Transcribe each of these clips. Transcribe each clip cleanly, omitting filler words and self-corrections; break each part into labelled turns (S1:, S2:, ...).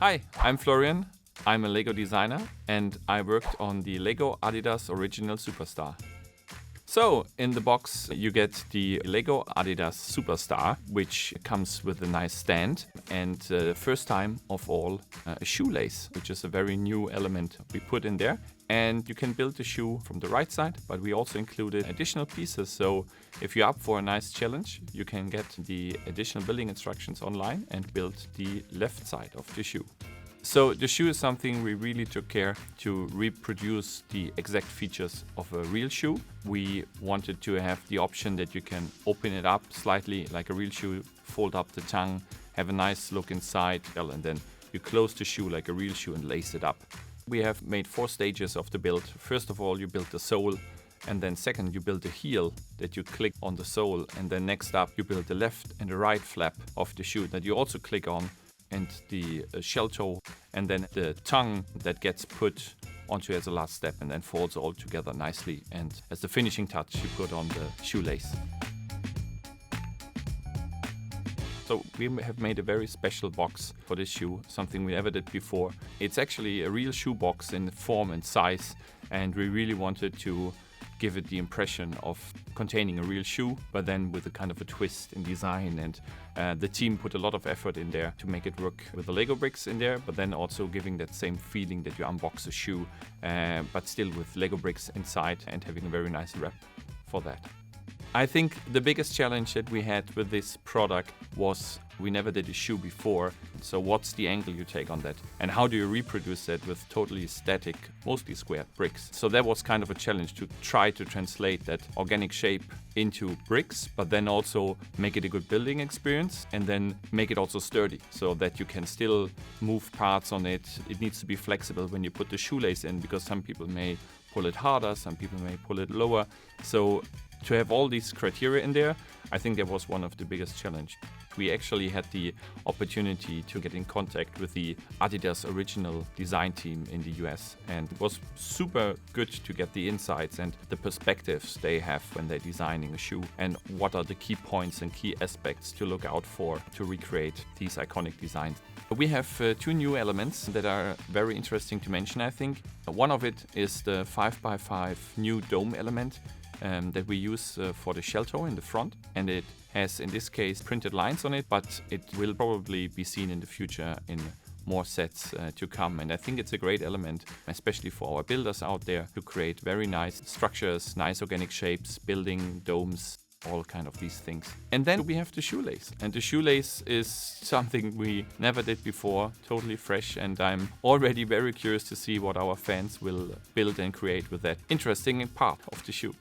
S1: Hi, I'm Florian. I'm a LEGO designer and I worked on the LEGO Adidas Original Superstar. So, in the box you get the LEGO Adidas Superstar, which comes with a nice stand and first time of all a shoelace, which is a very new element we put in there. And you can build the shoe from the right side, but we also included additional pieces. So if you're up for a nice challenge, you can get the additional building instructions online and build the left side of the shoe. So the shoe is something we really took care to reproduce the exact features of a real shoe. We wanted to have the option that you can open it up slightly like a real shoe, fold up the tongue, have a nice look inside, and then you close the shoe like a real shoe and lace it up. We have made 4 stages of the build. First of all, you build the sole, and then second, you build the heel that you click on the sole, and then next up, you build the left and the right flap of the shoe that you also click on, and the shell toe, and then the tongue that gets put onto as a last step and then folds all together nicely. And as the finishing touch, you put on the shoelace. So we have made a very special box for this shoe, something we never did before. It's actually a real shoe box in form and size, and we really wanted to give it the impression of containing a real shoe, but then with a kind of a twist in design. And the team put a lot of effort in there to make it work with the Lego bricks in there, but then also giving that same feeling that you unbox a shoe, but still with Lego bricks inside and having a very nice wrap for that. I think the biggest challenge that we had with this product was we never did a shoe before. So what's the angle you take on that? And how do you reproduce that with totally static, mostly square bricks? So that was kind of a challenge to try to translate that organic shape into bricks, but then also make it a good building experience and then make it also sturdy so that you can still move parts on it. It needs to be flexible when you put the shoelace in, because some people may pull it harder, some people may pull it lower. So to have all these criteria in there, I think that was one of the biggest challenge. We actually had the opportunity to get in contact with the Adidas original design team in the US, and it was super good to get the insights and the perspectives they have when they're designing a shoe, and what are the key points and key aspects to look out for to recreate these iconic designs. We have 2 new elements that are very interesting to mention, I think. One of it is the 5x5 new dome element that we use for the shell toe in the front, and it has in this case printed lines on it, but it will probably be seen in the future in more sets to come. And I think it's a great element, especially for our builders out there, to create very nice structures, nice organic shapes, building domes, all kind of these things. And then we have the shoelace, and the shoelace is something we never did before, totally fresh, and I'm already very curious to see what our fans will build and create with that interesting part of the shoe.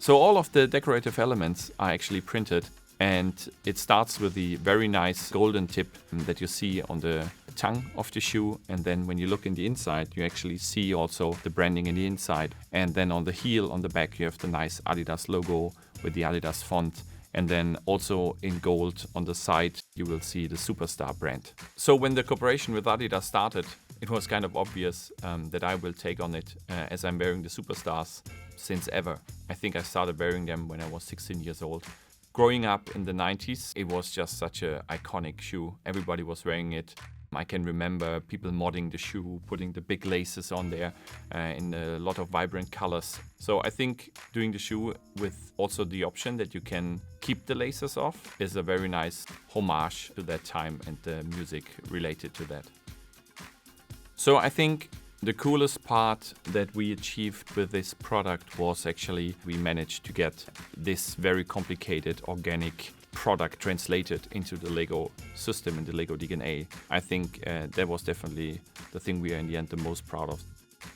S1: So all of the decorative elements are actually printed, and it starts with the very nice golden tip that you see on the tongue of the shoe, and then when you look in the inside you actually see also the branding in the inside, and then on the heel on the back you have the nice Adidas logo with the Adidas font, and then also in gold on the side you will see the Superstar brand. So when the cooperation with Adidas started, it was kind of obvious that I will take on it, as I'm wearing the Superstars since ever. I think I started wearing them when I was 16 years old. Growing up in the 90s, it was just such an iconic shoe. Everybody was wearing it. I can remember people modding the shoe, putting the big laces on there in a lot of vibrant colors. So I think doing the shoe with also the option that you can keep the laces off is a very nice homage to that time and the music related to that. So I think the coolest part that we achieved with this product was actually we managed to get this very complicated organic product translated into the Lego system and the Lego DNA. I think that was definitely the thing we are in the end the most proud of.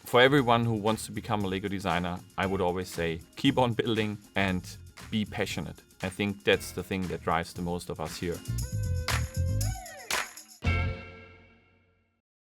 S1: For everyone who wants to become a Lego designer, I would always say keep on building and be passionate. I think that's the thing that drives the most of us here.